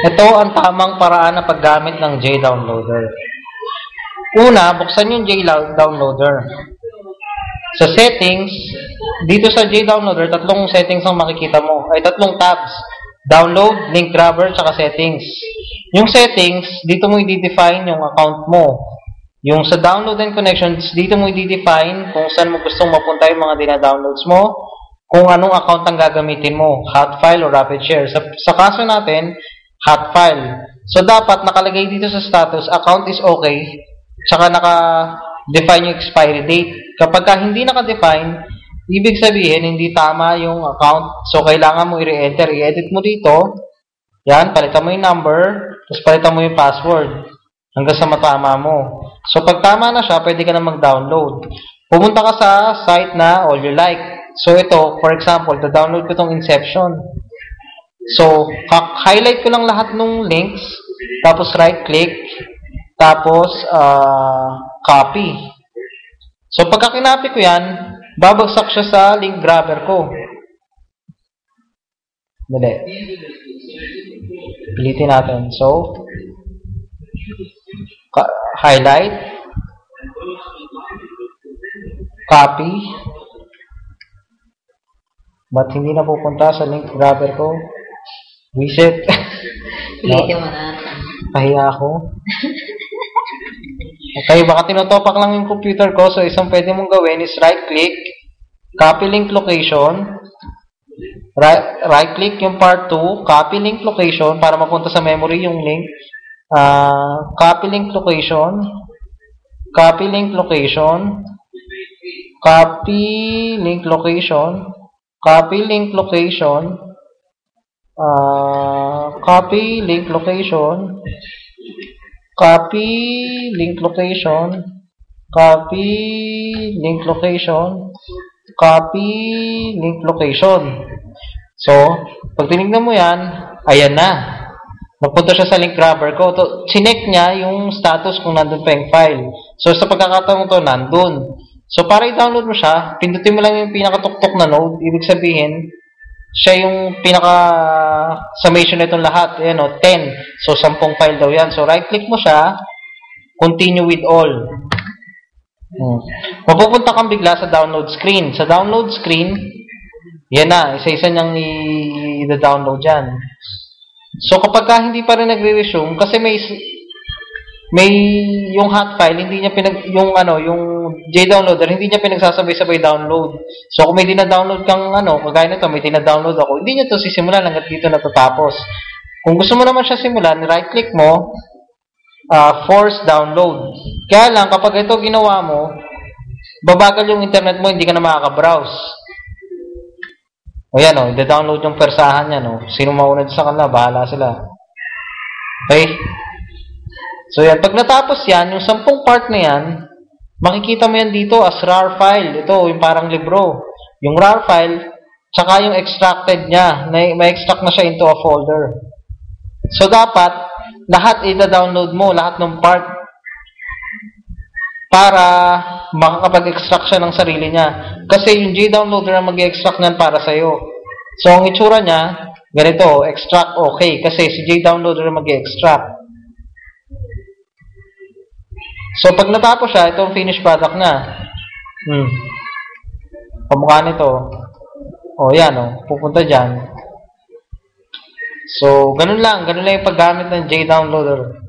Ito ang tamang paraan na paggamit ng JDownloader. Una, buksan yung JDownloader. Sa settings, dito sa JDownloader, tatlong settings ang makikita mo. Ay, tatlong tabs. Download, link grabber, tsaka settings. Yung settings, dito mo i-define yung account mo. Yung sa download and connections, dito mo i-define kung saan mo gustong mapunta yung mga dina-downloads mo, kung anong account ang gagamitin mo, hot file or rapid share. Sa kaso natin, hot file. So, dapat nakalagay dito sa status, account is okay, tsaka naka-define yung expiry date. Kapag hindi naka-define, ibig sabihin, hindi tama yung account. So, kailangan mo i-re-enter. I-edit mo dito. Yan, palitan mo yung number, tapos palitan mo yung password hanggang sa matama mo. So, pag tama na siya, pwede ka na mag-download. Pumunta ka sa site na all you like. So, ito, for example, download ko itong Inception. So, highlight ko lang lahat ng links, tapos right-click, tapos copy. So, pagka kinapi ko yan, babagsak siya sa link grabber ko. Dali. Pilitin natin. So, highlight, copy, ba't hindi na pupunta sa link grabber ko? Reset. Pilitin mo na. Pahiya ako. Okay, baka tinutopak lang yung computer ko. So, isang pwede mong gawin is right-click, copy link location, right-click yung part 2, copy link location para mapunta sa memory yung link. Copy link location, copy link location, copy link location, copy link location, copy link location, copy link location, copy link location, copy link location. So, pag tinignan mo yan, ayan na. Napunta siya sa link grabber ko. Sinek niya yung status kung nandun pa yung file. So, sa pagkakataon to, nandun. So, para i-download mo siya, pindutin mo lang yung pinakatuktok na node. Ibig sabihin, siya yung pinaka-summation na itong lahat. Ayan o, 10. So, 10 file daw yan. So, right-click mo siya, continue with all. Mapupunta kang bigla sa download screen. Sa download screen, yan na, isa-isa niyang i-download yan. So, kapag hindi pa rin nagre-resume, kasi may yung hot file, hindi niya yung JDownloader, hindi niya pinagsasabay-sabay download. So, kung may dina-download kang kagaya nito, may dina-download ako, hindi niya to sisimulan hanggang dito natatapos. Kung gusto mo naman siya simulan, right-click mo, force download. Kaya lang, kapag ito ginawa mo, babagal yung internet mo, hindi ka na makaka-browse. O yan o, i-download yung persahan niya, no? Sino maunad sa kanila, bahala sila. Okay? So yan, pag natapos yan, yung 10 part na yan, makikita mo yan dito as RAR file. Ito, yung parang libro. Yung RAR file, tsaka yung extracted niya, may extract na siya into a folder. So dapat, lahat i-download mo, lahat ng part, para makakapag-extract siya ng sarili niya. Kasi yung JDownloader ang mag-extract niyan para sa'yo. So, ang itsura niya, ganito, extract okay. Kasi si JDownloader ang mag-extract. So, pag natapos siya, ito ang finished product na. Pamukha nito. O, yan o. Pupunta dyan. So, ganun lang. Ganun lang yung paggamit ng JDownloader.